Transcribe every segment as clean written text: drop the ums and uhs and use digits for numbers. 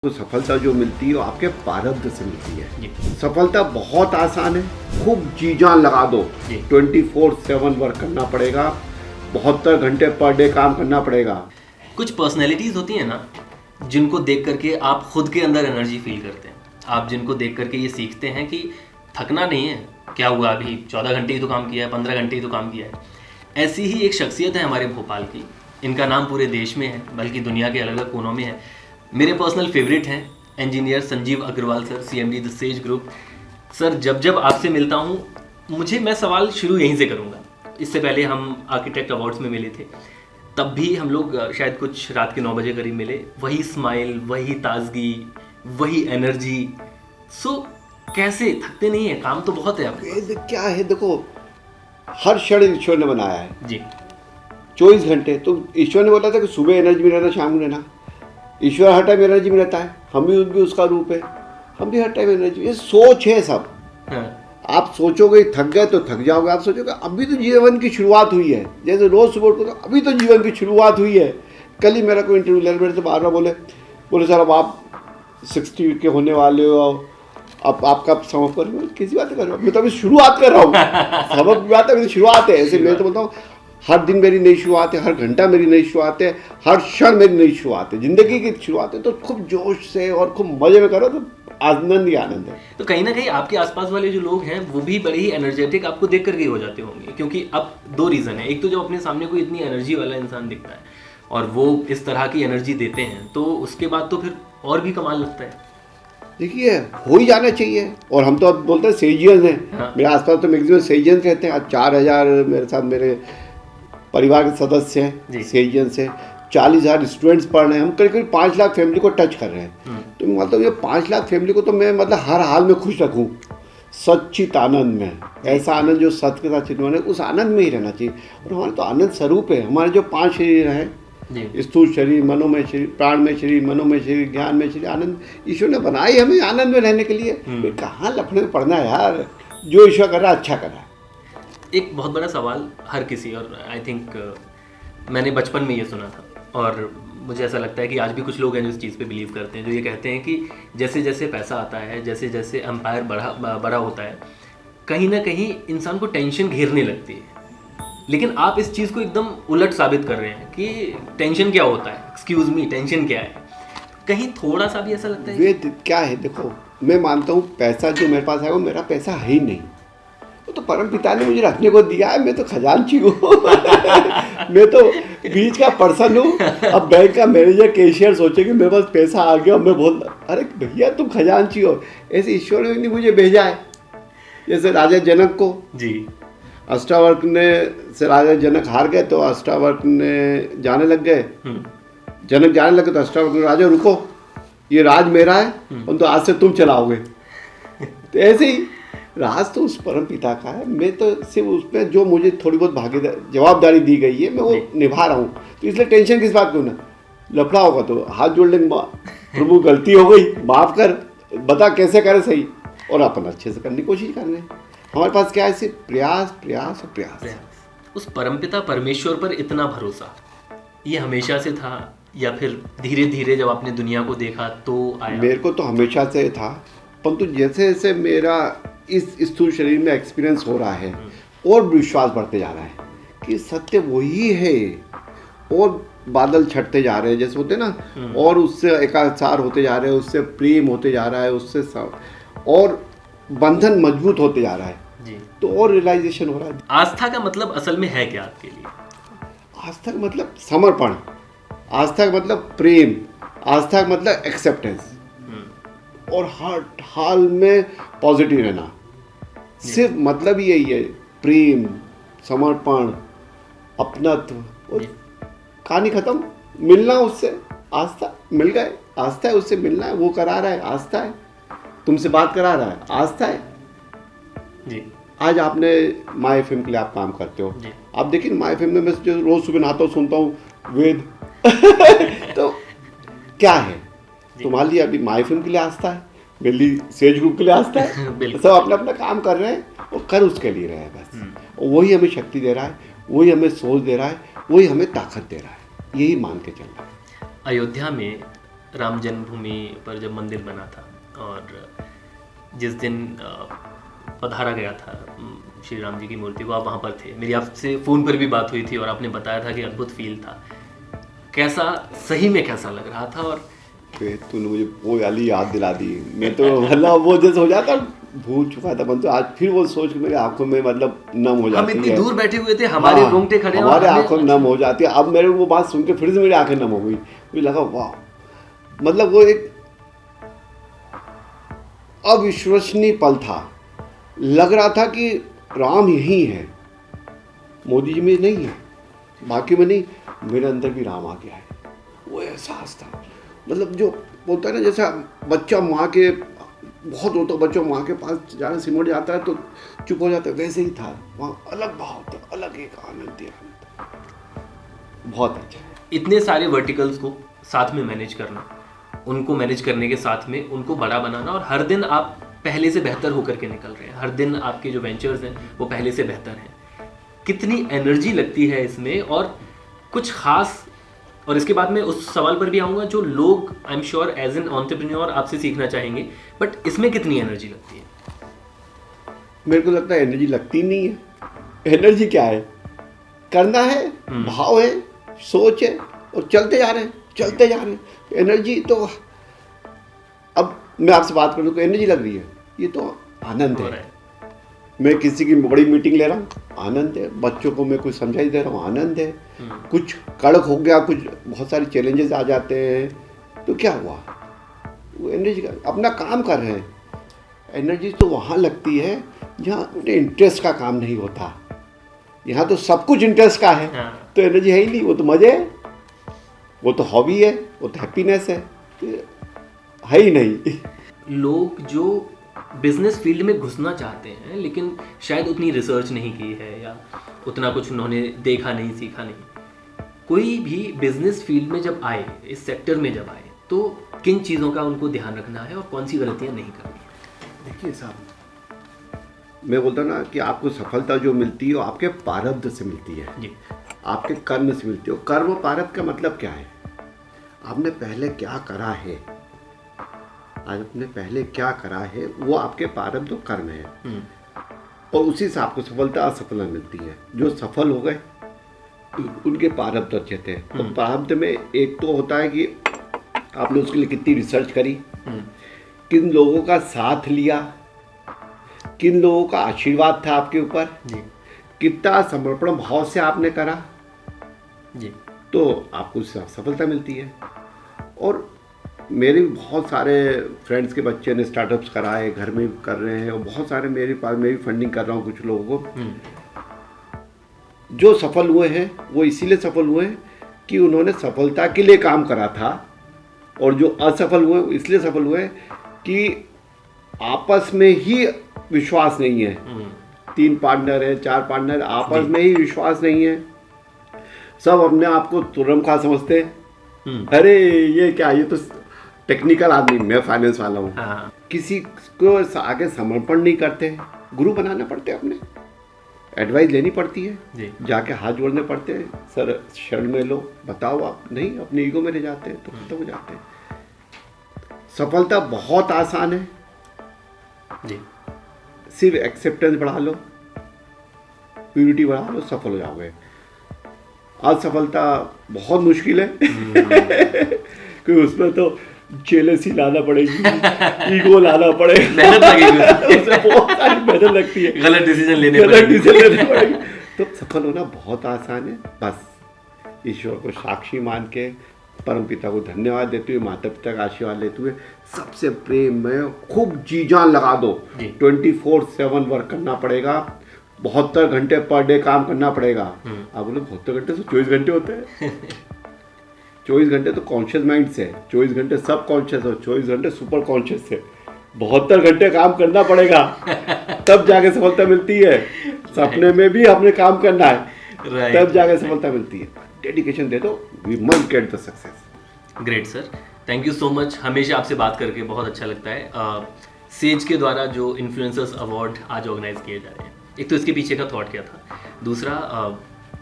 तो सफलता जो मिलती है वो आपके प्रारब्ध से मिलती है। सफलता बहुत आसान है, खूब जी जान लगा दो, 24/7 वर्क करना पड़ेगा, 72 घंटे पर डे काम करना पड़ेगा। कुछ पर्सनैलिटीज़ होती हैं ना जिनको देख करके आप खुद के अंदर एनर्जी फील करते हैं। आप जिनको देख करके ये सीखते हैं कि थकना नहीं है, क्या हुआ अभी 14 घंटे ही तो काम किया है, 15 घंटे ही तो काम किया है। ऐसी ही एक शख्सियत है हमारे भोपाल की। इनका नाम पूरे देश में है, बल्कि दुनिया के अलग अलग कोनों में है। मेरे पर्सनल फेवरेट हैं engineer Sanjeev Agarwal sir, CMD the Sage group. Sir जब जब आपसे मिलता हूँ मैं सवाल शुरू यहीं से करूँगा। इससे पहले हम आर्किटेक्ट अवार्ड्स में मिले थे, तब भी हम लोग शायद कुछ रात के 9 बजे करीब मिले। वही स्माइल, वही ताजगी, वही एनर्जी। सो कैसे थकते नहीं है? काम तो बहुत है आपके पास। क्या है, देखो हर क्षण ईश्वर ने बनाया है जी। 24 घंटे। तो ईश्वर ने बोला था कि सुबह एनर्जी में रहना, शाम में रहना। ईश्वर हर टाइम एनर्जी में रहता है, हम भी उसका रूप है, हम भी हर टाइम एनर्जी। ये सोच है सब। आप सोचोगे थक गए तो थक जाओगे, आप सोचोगे अभी तो जीवन की शुरुआत हुई है। जैसे रोज सुबह उठो तो अभी तो जीवन की शुरुआत हुई है। कल ही मेरा कोई इंटरव्यू ले, मेरे से बार बार बोले सर अब आप 60 के होने वाले हो, अब आपका समय पर किसी बात कर रहा हूँ, मैं तो अभी शुरुआत कर रहा हूँ। सबक की बात है, अभी तो शुरुआत है। ऐसे मैं तो बोलता हूँ हर दिन मेरी नई शुरुआत है, हर घंटा मेरी नई शुरुआत है, हर क्षण मेरी नई शुरुआत है, जिंदगी की शुरुआत है। तो खूब जोश से और खूब मजे में करो तो आनंद ही आनंद है। तो कहीं ना कहीं आपके आसपास वाले जो लोग हैं वो भी बड़े ही एनर्जेटिक आपको देख करके हो जाते होंगे, क्योंकि अब 2 रीज़न है। एक तो जब अपने सामने कोई इतनी एनर्जी वाला इंसान दिखता है और वो इस तरह की एनर्जी देते हैं, तो उसके बाद तो फिर और भी कमाल लगता है। देखिए हो ही जाना चाहिए। और हम तो अब बोलते हैं सेजियंस हैं। हाँ। मेरे आसपास तो मैक्सिमम सेजियंस रहते हैं। आज 4000 मेरे साथ मेरे परिवार के सदस्य हैं, सेजियंस हैं। 40,000 स्टूडेंट्स पढ़ रहे हैं। हम करीब करीब 5 लाख फैमिली को टच कर रहे हैं। तो मतलब ये 5 लाख फैमिली को तो मैं मतलब हर हाल में खुश रखूँ, सच्चित आनंद में। ऐसा आनंद जो सत्य के साथ चिन्ह है, उस आनंद में ही रहना चाहिए। और हमारे तो आनंद स्वरूप है। हमारे जो 5 शरीर हैं, स्थूल शरीर, मनोमय शरीर, प्राणमय शरीर, मनोमय शरीर, ज्ञानमय शरीर, आनंद ईश्वर ने बनाई हमें आनंद में रहने के लिए। कहाँ लफड़े में पड़ना है यार, जो ईश्वर कर रहा है अच्छा कर रहा है। एक बहुत बड़ा सवाल हर किसी, और आई थिंक मैंने बचपन में ये सुना था और मुझे ऐसा लगता है कि आज भी कुछ लोग हैं जो इस चीज़ पे बिलीव करते हैं, जो ये कहते हैं कि जैसे जैसे पैसा आता है, जैसे जैसे एम्पायर बड़ा होता है, कहीं ना कहीं इंसान को टेंशन घेरने लगती है। लेकिन आप इस चीज़ को एकदम उलट साबित कर रहे हैं कि टेंशन क्या होता है, एक्सक्यूज़ मी, टेंशन क्या है। कहीं थोड़ा सा भी ऐसा लगता है वेद क्या है? देखो मैं मानता हूँ पैसा जो मेरे पास है वो मेरा पैसा है ही नहीं, वो तो परम पिता ने मुझे रखने को दिया है। मैं तो खजांची हूँ। मैं तो बीच का पर्सन हूँ। अब बैंक का मैनेजर, कैशियर सोचे कि मेरे पास पैसा आ गया, मैं बोल अरे भैया तुम खजांची हो। ऐसे ईश्वर ने मुझे भेजा है। जैसे राजा जनक को जी अष्टावक्र ने से राजा जनक हार गए तो अष्टावक्र ने जाने लग गए। जनक जाने लगे तो अष्टावक्र, राजा रुको, ये राज मेरा है और तो आज से तुम चलाओगे। तो ऐसे ही राज तो उस परम पिता का है। मैं तो सिर्फ उसमें जो मुझे थोड़ी बहुत जवाबदारी दी गई है मैं वो निभा रहा हूँ। तो इसलिए टेंशन किस बात को ना। लफड़ा होगा तो हाथ जोड़ लेंगे, प्रभु गलती हो गई माफ़ कर, बता कैसे करे सही, और अपन अच्छे से करने की कोशिश कर रहे हैं। हमारे पास क्या है, सिर्फ प्रयास प्रयास और प्रयास। उस परमपिता परमेश्वर पर इतना भरोसा ये हमेशा से था या फिर धीरे धीरे जब आपने दुनिया को देखा तो आया? मेरे को तो हमेशा से था, परंतु जैसे जैसे मेरा इस स्थूल शरीर में एक्सपीरियंस हो रहा है और विश्वास बढ़ते जा रहा है कि सत्य वही है, और बादल छटते जा रहे हैं जैसे होते ना, और उससे एकाकार होते जा रहे हैं, उससे प्रेम होते जा रहा है, उससे और बंधन मजबूत होते जा रहा है जी। तो और रियलाइजेशन हो रहा है। आस्था का मतलब असल में है क्या आपके लिए? आस्था का मतलब समर्पण, आस्था का मतलब प्रेम, आस्था का मतलब एक्सेप्टेंस, और हर हाल में पॉजिटिव रहना। सिर्फ मतलब यही है, प्रेम, समर्पण, अपनत्व, और कहानी खत्म। मिलना उससे, आस्था मिल गए, आस्था है, उससे मिलना है, वो करा रहा है, आस्था है, तुमसे बात करा रहा है, आस्था है जी। आज आपने माय एफएम के लिए आप काम करते हो, आप देखिए माय एफएम में मैं जो रोज सुबह नहाता हूँ सुनता हूँ वेद। तो क्या है तुम्हारे लिए? अभी माय एफएम के लिए आस्था है, मेरे लिए सेज ग्रुप के लिए आस्था है। सब अपना अपना काम कर रहे हैं और कर उसके लिए रहे हैं बस। और वही हमें शक्ति दे रहा है, वही हमें सोच दे रहा है, वही हमें ताकत दे रहा है, यही मान के चल रहा है। अयोध्या में राम जन्मभूमि पर जब मंदिर बना था और जिस दिन पधारा गया था श्री राम जी की मूर्ति को, आप वहाँ पर थे। मेरी आपसे फ़ोन पर भी बात हुई थी और आपने बताया था कि अद्भुत फील था। कैसा, सही में कैसा लग रहा था? और तूने मुझे वो वाली याद दिला दी। मैं तो मतलब वो जैसे हो जाता, भूल चुका था मैं तो। आज फिर वो सोच के मेरी आंखों में मतलब नम हो जाती है। हम इतनी दूर बैठे हुए थे, हमारे रोंगटे खड़े, हमारे आंखों में नम हो जाती है। अब मेरे वो बात सुन के फिर से मेरी आंखें नम हो गई। मुझे लगा वाह, मतलब वो एक अविश्वसनीय पल था। लग रहा था कि राम यही है, मोदी जी में नहीं है, बाकी में नहीं, मेरे अंदर भी राम आ गया है। वो एहसास था, मतलब जो बोलता है ना, जैसा बच्चा माँ के, बहुत होता बच्चा माँ के पास जाना सिमट जाता है तो चुप हो जाता है, वैसे ही था वहाँ। अलग भाव था, अलग एक आनंद था, बहुत अच्छा है। इतने सारे वर्टिकल्स को साथ में मैनेज करना, उनको मैनेज करने के साथ में उनको बड़ा बनाना, और हर दिन आप पहले से बेहतर होकर के निकल रहे हैं। हर दिन आपके जो वेंचर्स हैं वो पहले से बेहतर हैं। कितनी एनर्जी लगती है इसमें, और कुछ खास। और इसके बाद मैं उस सवाल पर भी आऊँगा जो लोग I am sure as an entrepreneur आपसे सीखना चाहेंगे, बट इसमें कितनी एनर्जी लगती है? मेरे को लगता है एनर्जी लगती नहीं है। एनर्जी क्या है? करना है, भाव है, सोच है, और चलते जा रहे हैं, चलते जा रहे हैं। एनर्जी तो, अब मैं आपसे बात करूँ तो एनर्जी लग रही है, ये तो आनंद है। मैं किसी की बड़ी मीटिंग ले रहा हूँ, आनंद है। बच्चों को मैं कुछ समझाई दे रहा हूँ, आनंद है। कुछ कड़क हो गया, कुछ बहुत सारे चैलेंजेस आ जाते हैं तो क्या हुआ, वो एनर्जी का, अपना काम कर रहे हैं। एनर्जी तो वहाँ लगती है जहाँ अपने इंटरेस्ट का काम नहीं होता। यहाँ तो सब कुछ इंटरेस्ट का है, तो एनर्जी है ही नहीं। वो तो मजे है, वो तो हॉबी है, वो तो हैप्पीनेस है ही नहीं। लोग जो बिजनेस फील्ड में घुसना चाहते हैं लेकिन शायद उतनी रिसर्च नहीं की है या उतना कुछ उन्होंने देखा नहीं, सीखा नहीं, कोई भी बिजनेस फील्ड में जब आए, इस सेक्टर में जब आए, तो किन चीज़ों का उनको ध्यान रखना है और कौन सी गलतियां नहीं करनी है? देखिए साहब, मैं बोलता ना कि आपको सफलता जो मिलती है वो आपके प्रारब्ध से मिलती है जी। आपके कर्म से मिलती है। कर्म प्रारब्ध का मतलब क्या है? आपने पहले क्या करा है, आज आपने पहले क्या करा है, वो आपके प्रारब्ध और कर्म है, और उसी से आपको सफलता असफलता मिलती है। जो सफल हो गए उनके प्रारब्ध अच्छे थे। तो प्रारब्ध में एक तो होता है कि आपने उसके लिए कितनी रिसर्च करी, किन लोगों का साथ लिया, किन लोगों का आशीर्वाद था आपके ऊपर, कितना समर्पण भाव से आपने करा जी, तो आपको सफलता मिलती है। और मेरे भी बहुत सारे फ्रेंड्स के बच्चे ने स्टार्टअप्स कराए, घर में कर रहे हैं, और बहुत सारे मेरे पास, मैं भी फंडिंग कर रहा हूँ कुछ लोगों को। जो सफल हुए हैं वो इसीलिए सफल हुए हैं कि उन्होंने सफलता के लिए काम करा था, और जो असफल हुए इसलिए सफल हुए कि आपस में ही विश्वास नहीं है। 3 पार्टनर है, 4 पार्टनर, आपस में ही विश्वास नहीं है। सब अपने आप को तुरम खा समझते हैं, अरे ये क्या, ये तो टेक्निकल आदमी, मैं फाइनेंस वाला हूँ। किसी को आगे समर्पण नहीं करते। गुरु बनाना पड़ते हैं, अपने एडवाइस लेनी पड़ती है, जाके हाथ जोड़ने पड़ते हैं, सर शरण में लो, बताओ आप, नहीं अपने ईगो में रह जाते हैं तो खत्म हो जाते हैं। सफलता बहुत आसान है जी, सिर्फ एक्सेप्टेंस बढ़ा लो, प्यूरिटी बढ़ा लो, सफल हो जाओगे। असफलता बहुत मुश्किल है क्योंकि उसमें तो जेलसी लाना पड़ेगी, ईगो लाना पड़ेगा, मेहनत लगेगी उसमें बहुत सारी मेहनत लगती है, गलत डिसीजन लेने पड़ेंगे। तो सफल होना बहुत आसान है। बस ईश्वर को साक्षी मान के, परम पिता को धन्यवाद देते हुए, माता पिता का आशीर्वाद लेते हुए, सबसे प्रेम में खूब जी जान लगा दो। 24/7 वर्क करना पड़ेगा, 72 घंटे पर डे काम करना पड़ेगा। आप बोले 72 घंटे से 24 घंटे होते हैं 24 घंटे तो कॉन्शियस माइंड से, 24 घंटे सब कॉन्शियस और 24 घंटे सुपर कॉन्शियस से। 72 घंटे काम करना पड़ेगा तब जाके सफलता मिलती है। सपने में भी हमने काम करना है, तब जाके सफलता मिलती है। डेडिकेशन दे दो, we must get the success. Great sir, thank you so much. हमेशा आपसे बात करके बहुत अच्छा लगता है। सेज के द्वारा जो इन्फ्लुएंसर्स अवार्ड आज ऑर्गेनाइज किए जा रहे हैं, एक तो इसके पीछे का थॉट क्या था, दूसरा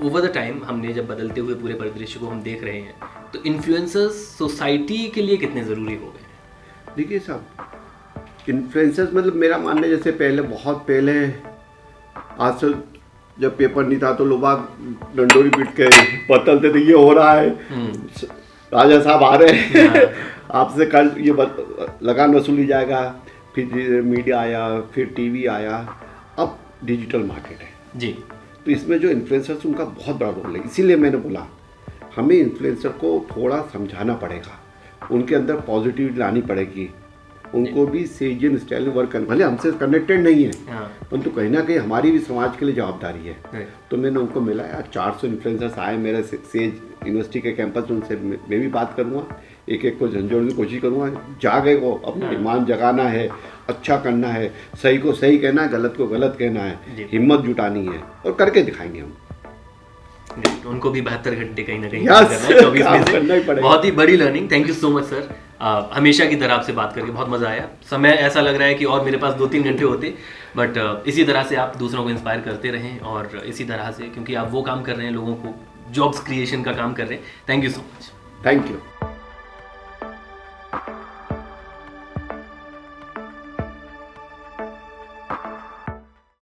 ओवर द टाइम हमने जब बदलते हुए पूरे परिदृश्य को हम देख रहे हैं तो इन्फ्लुएंसर्स सोसाइटी के लिए कितने ज़रूरी हो गए? देखिए साहब, इन्फ्लुएंसर्स मतलब मेरा मानना है, जैसे पहले, बहुत पहले, आज से जब पेपर नहीं था तो लोग बाग डंडोरी पीट के बतलते थे ये हो रहा है, राजा साहब आ रहे हैं, आपसे कल ये लगान वसूली जाएगा। फिर मीडिया आया, फिर टीवी आया, अब डिजिटल मार्केट है जी। तो इसमें जो इन्फ्लुएंसर्स उनका बहुत बड़ा रोल है। इसीलिए मैंने बोला हमें इन्फ्लुएंसर को थोड़ा समझाना पड़ेगा, उनके अंदर पॉजिटिविटी लानी पड़ेगी, उनको भी सेजियन स्टाइल में वर्क करना, भले हमसे कनेक्टेड नहीं है परंतु कहीं ना कहीं हमारी भी समाज के लिए जवाबदारी है। तो मैंने उनको मिलाया, 400 इन्फ्लुएंसर्स आए मेरे सेज यूनिवर्सिटी के कैंपस में, उनसे मैं भी बात करूँगा, एक एक को झंझोड़ने की कोशिश करूँगा। जागे को अपना ईमान जगाना है, अच्छा करना है, सही को सही कहना है, गलत को गलत कहना है, हिम्मत जुटानी है और करके दिखाएंगे हम। उनको भी 72 घंटे कहीं ना कहीं करना ही पड़ेगा। बहुत ही बड़ी learning. Thank you so much sir, हमेशा की तरह आपसे बात करके बहुत मज़ा आया। समय ऐसा लग रहा है कि और मेरे पास 2-3 घंटे होते, बट इसी तरह से आप दूसरों को इंस्पायर करते रहें और इसी तरह से, क्योंकि आप वो काम कर रहे हैं, लोगों को जॉब्स क्रिएशन का काम कर रहे हैं। Thank you so much. Thank you.